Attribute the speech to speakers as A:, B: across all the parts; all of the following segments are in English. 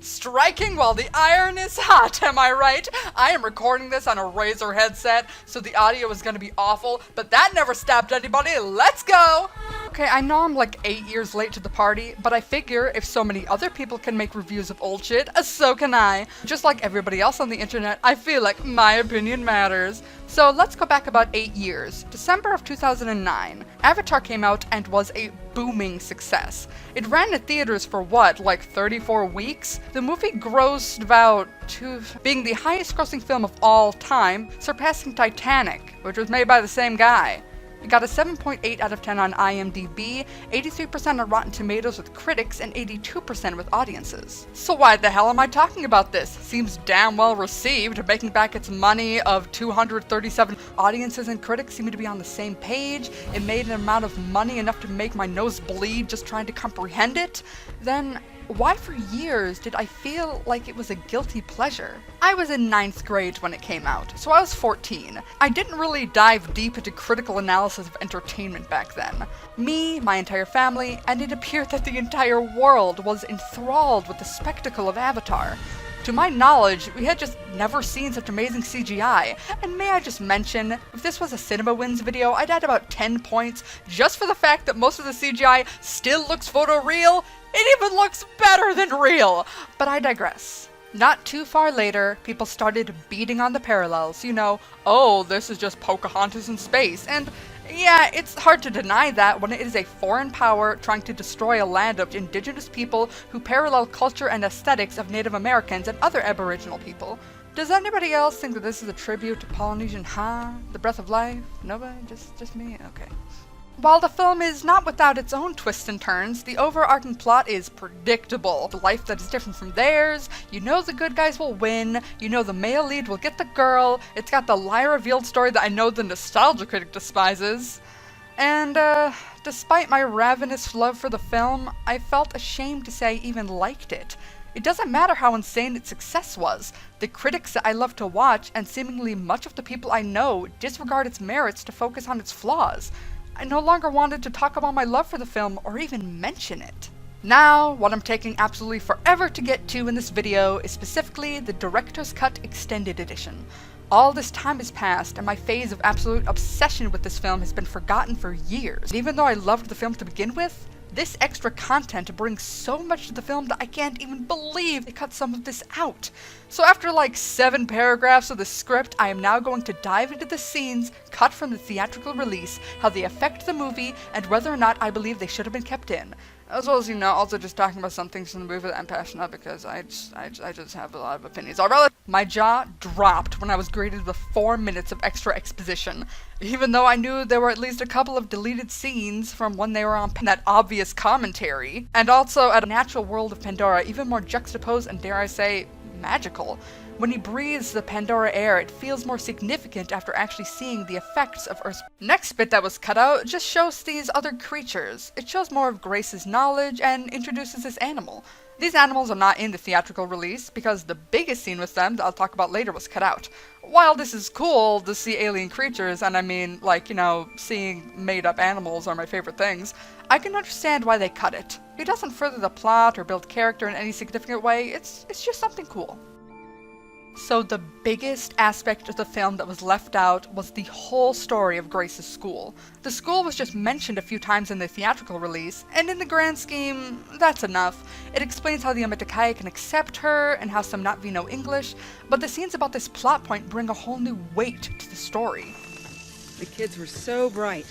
A: Striking while the iron is hot, am I right? I am recording this on a Razer headset, so the audio is gonna be awful, but that never stopped anybody. Let's go! Okay, I know I'm like 8 years late to the party, but I figure if so many other people can make reviews of old shit, so can I. Just like everybody else on the internet, I feel like my opinion matters. So let's go back about 8 years. December of 2009, Avatar came out and was a booming success. It ran in theaters for what, like 34 weeks? The movie grossed about being the highest grossing film of all time, surpassing Titanic, which was made by the same guy. It got a 7.8 out of 10 on IMDb, 83% on Rotten Tomatoes with critics, and 82% with audiences. So why the hell am I talking about this? Seems damn well received, making back its money of 237. Audiences and critics seem to be on the same page. It made an amount of money enough to make my nose bleed just trying to comprehend it. Then why for years did I feel like it was a guilty pleasure? I was in 9th grade when it came out, so I was 14. I didn't really dive deep into critical analysis of entertainment back then. Me, my entire family, and it appeared that the entire world was enthralled with the spectacle of Avatar. To my knowledge, we had just never seen such amazing CGI, and may I just mention, if this was a Cinema Wins video, I'd add about 10 points just for the fact that most of the CGI still looks photoreal. It even looks better than real! But I digress. Not too far later, people started beating on the parallels, you know, oh, this is just Pocahontas in space, and yeah, it's hard to deny that when it is a foreign power trying to destroy a land of indigenous people who parallel culture and aesthetics of Native Americans and other Aboriginal people. Does anybody else think that this is a tribute to Polynesian the breath of life? Nobody? Just me? Okay. While the film is not without its own twists and turns, the overarching plot is predictable. The life that is different from theirs, you know the good guys will win, you know the male lead will get the girl, it's got the lie-revealed story that I know the nostalgia critic despises. And, despite my ravenous love for the film, I felt ashamed to say I even liked it. It doesn't matter how insane its success was. The critics that I love to watch, and seemingly much of the people I know, disregard its merits to focus on its flaws. I no longer wanted to talk about my love for the film or even mention it. Now, what I'm taking absolutely forever to get to in this video is specifically the Director's Cut Extended Edition. All this time has passed, and my phase of absolute obsession with this film has been forgotten for years. And even though I loved the film to begin with, this extra content brings so much to the film that I can't even believe they cut some of this out. So after like 7 paragraphs of the script, I am now going to dive into the scenes cut from the theatrical release, how they affect the movie, and whether or not I believe they should have been kept in. As well as, you know, also just talking about some things in the movie that I'm passionate about because I just have a lot of opinions. My jaw dropped when I was greeted with 4 minutes of extra exposition, even though I knew there were at least a couple of deleted scenes from when they were on that obvious commentary, and also at a natural world of Pandora, even more juxtaposed and, dare I say, magical. When he breathes the Pandora air, it feels more significant after actually seeing the effects of Earth's. Next bit that was cut out just shows these other creatures. It shows more of Grace's knowledge and introduces this animal. These animals are not in the theatrical release because the biggest scene with them that I'll talk about later was cut out. While this is cool to see alien creatures, and I mean, like, you know, seeing made-up animals are my favorite things, I can understand why they cut it. It doesn't further the plot or build character in any significant way, it's just something cool. So the biggest aspect of the film that was left out was the whole story of Grace's school. The school was just mentioned a few times in the theatrical release, and in the grand scheme, that's enough. It explains how the Umatakai can accept her, and how some not know English, but the scenes about this plot point bring a whole new weight to the story.
B: The kids were so bright,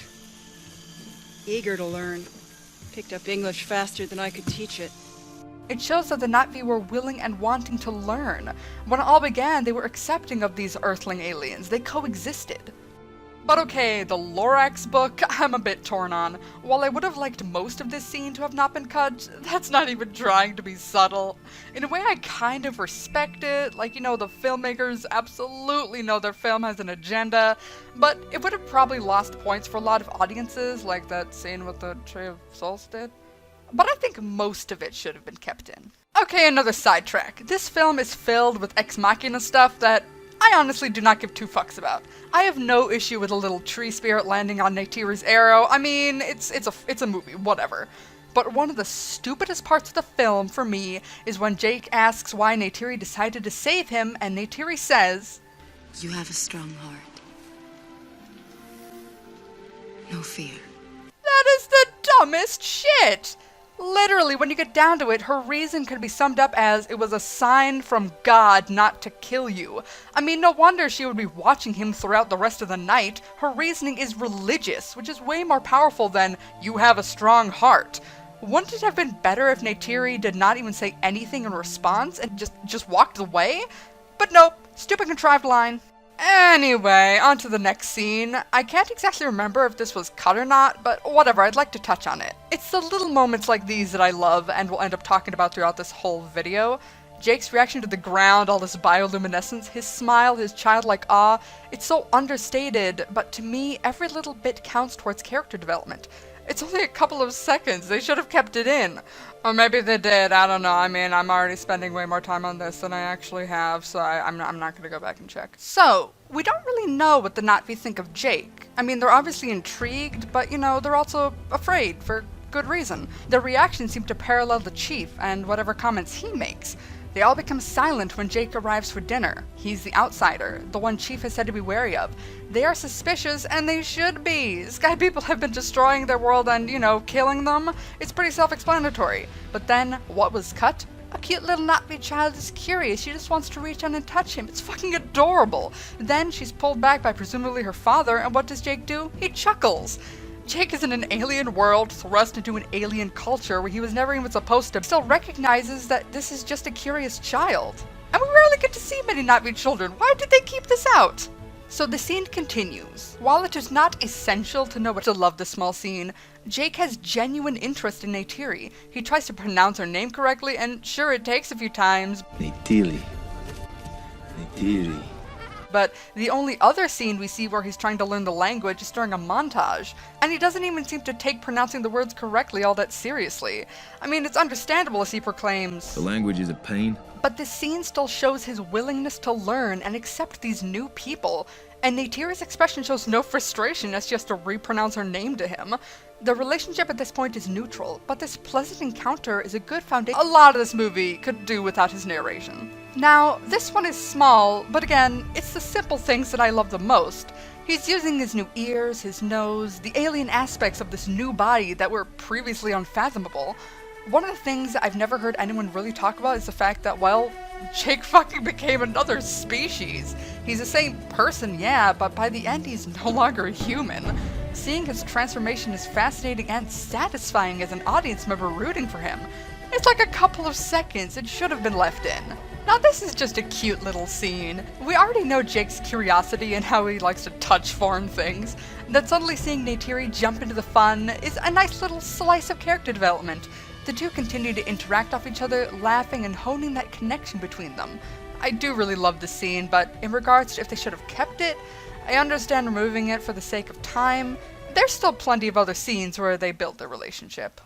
B: eager to learn, picked up English faster than I could teach it.
A: It shows that the Na'vi were willing and wanting to learn. When it all began, they were accepting of these Earthling aliens. They coexisted. But okay, the Lorax book, I'm a bit torn on. While I would have liked most of this scene to have not been cut, that's not even trying to be subtle. In a way, I kind of respect it. Like, you know, the filmmakers absolutely know their film has an agenda, but it would have probably lost points for a lot of audiences, like that scene with the Tree of Souls did. But I think most of it should have been kept in. Okay, another sidetrack. This film is filled with ex machina stuff that I honestly do not give two fucks about. I have no issue with a little tree spirit landing on Neytiri's arrow. I mean, it's a movie, whatever. But one of the stupidest parts of the film, for me, is when Jake asks why Neytiri decided to save him, and Neytiri says,
C: "You have a strong heart. No fear."
A: That is the dumbest shit! Literally, when you get down to it, her reason could be summed up as it was a sign from God not to kill you. I mean, no wonder she would be watching him throughout the rest of the night. Her reasoning is religious, which is way more powerful than, "you have a strong heart." Wouldn't it have been better if Neytiri did not even say anything in response and just walked away? But nope, stupid contrived line. Anyway, on to the next scene. I can't exactly remember if this was cut or not, but whatever, I'd like to touch on it. It's the little moments like these that I love and will end up talking about throughout this whole video. Jake's reaction to the ground, all this bioluminescence, his smile, his childlike awe, it's so understated, but to me, every little bit counts towards character development. It's only a couple of seconds, they should have kept it in. Or maybe they did, I don't know. I mean, I'm already spending way more time on this than I actually have, so I'm not gonna go back and check. So, we don't really know what the Na'vi think of Jake. I mean, they're obviously intrigued, but you know, they're also afraid, for good reason. Their reactions seem to parallel the chief and whatever comments he makes. They all become silent when Jake arrives for dinner. He's the outsider, the one Chief has said to be wary of. They are suspicious, and they should be. Sky people have been destroying their world and, you know, killing them. It's pretty self-explanatory. But then, what was cut? A cute little Na'vi child is curious. She just wants to reach out and touch him. It's fucking adorable. Then she's pulled back by presumably her father, and what does Jake do? He chuckles. Jake is in an alien world, thrust into an alien culture where he was never even supposed to, still recognizes that this is just a curious child. And we rarely get to see many Na'vi children. Why did they keep this out? So the scene continues. While it is not essential to know what to love this small scene, Jake has genuine interest in Neytiri. He tries to pronounce her name correctly, and sure, it takes a few times.
D: Neytiri.
A: But the only other scene we see where he's trying to learn the language is during a montage, and he doesn't even seem to take pronouncing the words correctly all that seriously. I mean, it's understandable as he proclaims,
D: "The language is a pain."
A: But the scene still shows his willingness to learn and accept these new people, and Neytiri's expression shows no frustration as she has to repronounce her name to him. The relationship at this point is neutral, but this pleasant encounter is a good foundation. A lot of this movie could do without his narration. Now, this one is small, but again, it's the simple things that I love the most. He's using his new ears, his nose, the alien aspects of this new body that were previously unfathomable. One of the things that I've never heard anyone really talk about is the fact that, well, Jake fucking became another species. He's the same person, yeah, but by the end he's no longer human. Seeing his transformation is fascinating and satisfying as an audience member rooting for him. It's like a couple of seconds, it should have been left in. Now this is just a cute little scene. We already know Jake's curiosity and how he likes to touch foreign things. That suddenly seeing Neytiri jump into the fun is a nice little slice of character development. The two continue to interact off each other, laughing and honing that connection between them. I do really love this scene, but in regards to if they should have kept it, I understand removing it for the sake of time. There's still plenty of other scenes where they build their relationship.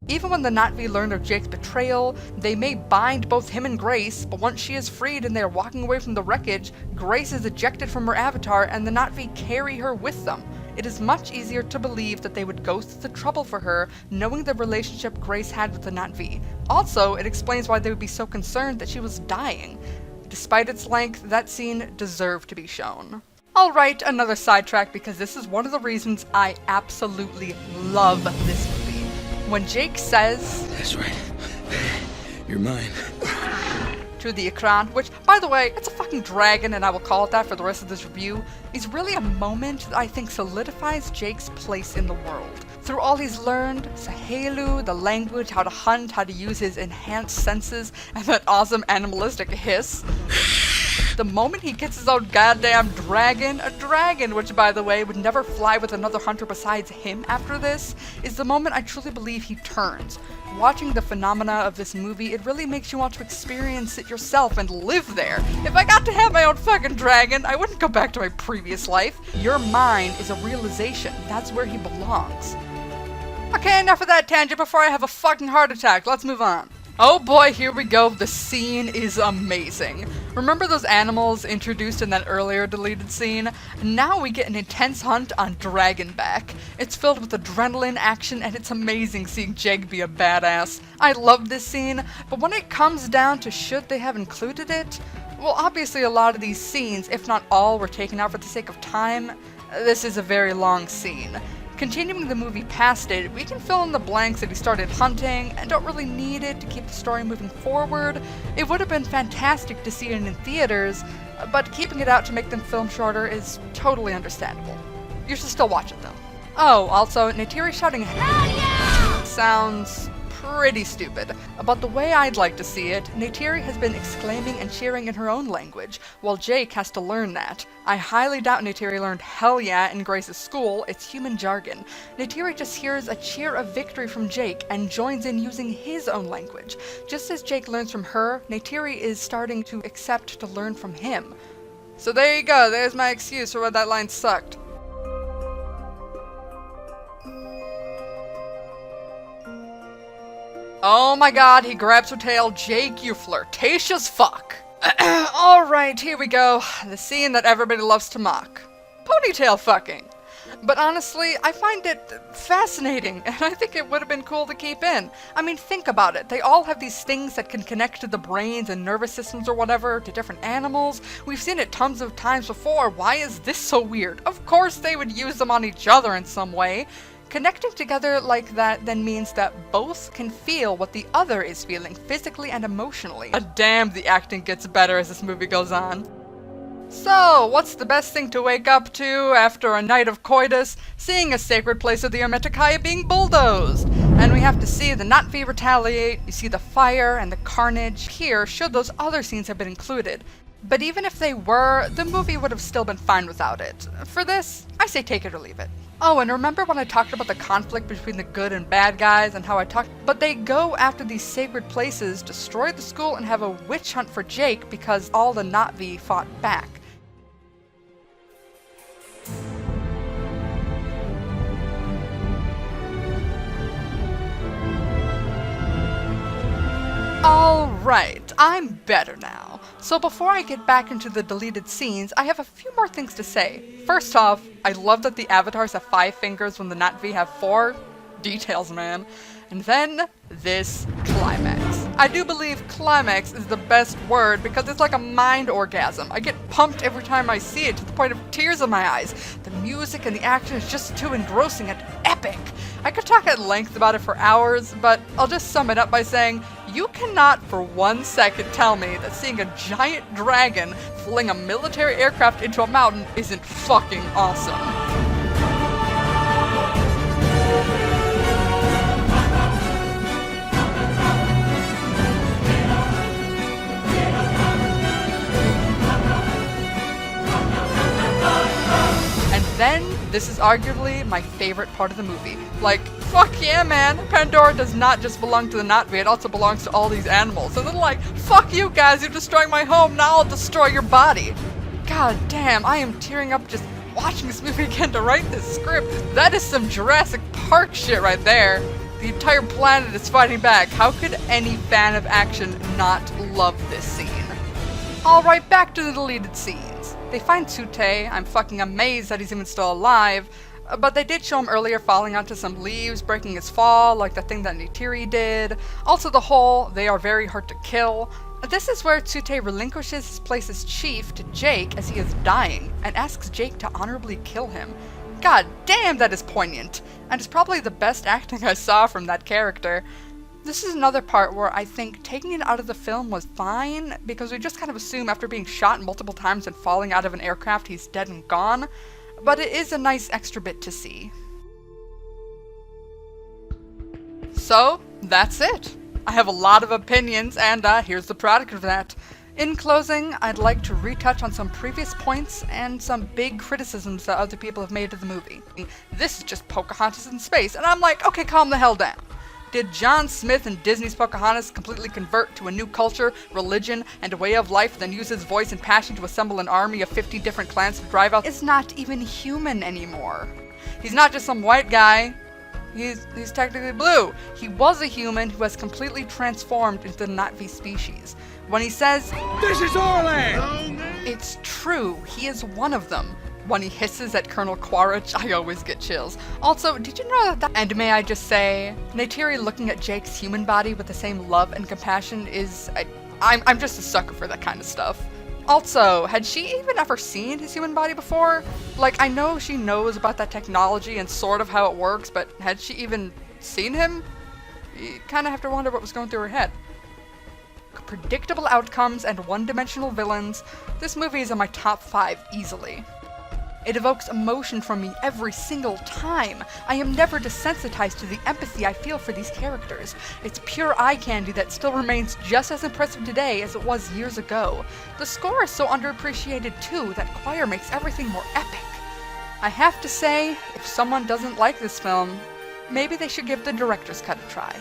A: Even when the Na'vi learn of Jake's betrayal, they may bind both him and Grace, but once she is freed and they are walking away from the wreckage, Grace is ejected from her avatar and the Na'vi carry her with them. It is much easier to believe that they would go through the trouble for her, knowing the relationship Grace had with the Na'vi. Also, it explains why they would be so concerned that she was dying. Despite its length, that scene deserved to be shown. Alright, another sidetrack because this is one of the reasons I absolutely love this movie. When Jake says,
D: "That's right. You're mine."
A: to the Ekran, which, by the way, it's a fucking dragon and I will call it that for the rest of this review, is really a moment that I think solidifies Jake's place in the world. Through all he's learned, Sahelu, the language, how to hunt, how to use his enhanced senses, and that awesome animalistic hiss, the moment he gets his own goddamn dragon, a dragon which, by the way, would never fly with another hunter besides him after this, is the moment I truly believe he turns. Watching the phenomena of this movie, it really makes you want to experience it yourself and live there. If I got to have my own fucking dragon, I wouldn't go back to my previous life. Your mind is a realization. That's where he belongs. Okay, enough of that tangent before I have a fucking heart attack. Let's move on. Oh boy, here we go. The scene is amazing. Remember those animals introduced in that earlier deleted scene? Now we get an intense hunt on Dragonback. It's filled with adrenaline, action, and it's amazing seeing Jake be a badass. I love this scene, but when it comes down to should they have included it, well, obviously a lot of these scenes, if not all, were taken out for the sake of time. This is a very long scene. Continuing the movie past it, we can fill in the blanks that he started hunting and don't really need it to keep the story moving forward. It would have been fantastic to see it in theaters, but keeping it out to make them film shorter is totally understandable. You should still watch it though. Oh, also, Neytiri shouting "Hell yeah!" sounds pretty stupid, but the way I'd like to see it, Neytiri has been exclaiming and cheering in her own language, while Jake has to learn that. I highly doubt Neytiri learned "hell yeah" in Grace's school, it's human jargon. Neytiri just hears a cheer of victory from Jake and joins in using his own language. Just as Jake learns from her, Neytiri is starting to accept to learn from him. So there you go, there's my excuse for why that line sucked. Oh my god, he grabs her tail. Jake, you flirtatious fuck. Alright, here we go. The scene that everybody loves to mock. Ponytail fucking. But honestly, I find it fascinating, and I think it would have been cool to keep in. I mean, think about it. They all have these things that can connect to the brains and nervous systems or whatever, to different animals. We've seen it tons of times before. Why is this so weird? Of course they would use them on each other in some way. Connecting together like that then means that both can feel what the other is feeling physically and emotionally. Damn, the acting gets better as this movie goes on. So, what's the best thing to wake up to after a night of coitus? Seeing a sacred place of the Hermeticaya being bulldozed. And we have to see the Na'vi retaliate, you see the fire and the carnage here should those other scenes have been included. But even if they were, the movie would have still been fine without it. For this, I say take it or leave it. Oh, and remember when I talked about the conflict between the good and bad guys and how I talked? But they go after these sacred places, destroy the school, and have a witch hunt for Jake because all the Na'vi fought back. Alright, I'm better now. So before I get back into the deleted scenes, I have a few more things to say. First off, I love that the avatars have 5 fingers when the Na'vi have 4. Details, man. And then, this climax. I do believe climax is the best word because it's like a mind orgasm. I get pumped every time I see it to the point of tears in my eyes. The music and the action is just too engrossing and epic. I could talk at length about it for hours, but I'll just sum it up by saying, you cannot for 1 second tell me that seeing a giant dragon fling a military aircraft into a mountain isn't fucking awesome. Then, this is arguably my favorite part of the movie. Like, fuck yeah, man! Pandora does not just belong to the Na'vi, it also belongs to all these animals. And then like, fuck you guys, you're destroying my home, now I'll destroy your body. God damn, I am tearing up just watching this movie again to write this script. That is some Jurassic Park shit right there. The entire planet is fighting back. How could any fan of action not love this scene? Alright, back to the deleted scenes. They find Tsute. I'm fucking amazed that he's even still alive. But they did show him earlier falling onto some leaves, breaking his fall, like the thing that Neytiri did. Also the whole, they are very hard to kill. This is where Tsute relinquishes his place as chief to Jake as he is dying, and asks Jake to honorably kill him. God damn, that is poignant. And it's probably the best acting I saw from that character. This is another part where I think taking it out of the film was fine, because we just kind of assume after being shot multiple times and falling out of an aircraft he's dead and gone, but it is a nice extra bit to see. So, that's it. I have a lot of opinions, and here's the product of that. In closing, I'd like to retouch on some previous points and some big criticisms that other people have made of the movie. This is just Pocahontas in space, and I'm like, okay, calm the hell down. Did John Smith and Disney's Pocahontas completely convert to a new culture, religion, and a way of life, then use his voice and passion to assemble an army of 50 different clans to drive out? Is not even human anymore. He's not just some white guy. he's technically blue. He was a human who has completely transformed into the Navi species. When he says,
D: This is our land!
A: it's true, he is one of them. When he hisses at Colonel Quaritch, I always get chills. Also, did you know that? And may I just say, Neytiri looking at Jake's human body with the same love and compassion is... I'm just a sucker for that kind of stuff. Also, had she even ever seen his human body before? Like, I know she knows about that technology and sort of how it works, but had she even seen him? You kind of have to wonder what was going through her head. Predictable outcomes and one-dimensional villains, this movie is in my top 5 easily. It evokes emotion from me every single time. I am never desensitized to the empathy I feel for these characters. It's pure eye candy that still remains just as impressive today as it was years ago. The score is so underappreciated too that choir makes everything more epic. I have to say, if someone doesn't like this film, maybe they should give the director's cut a try.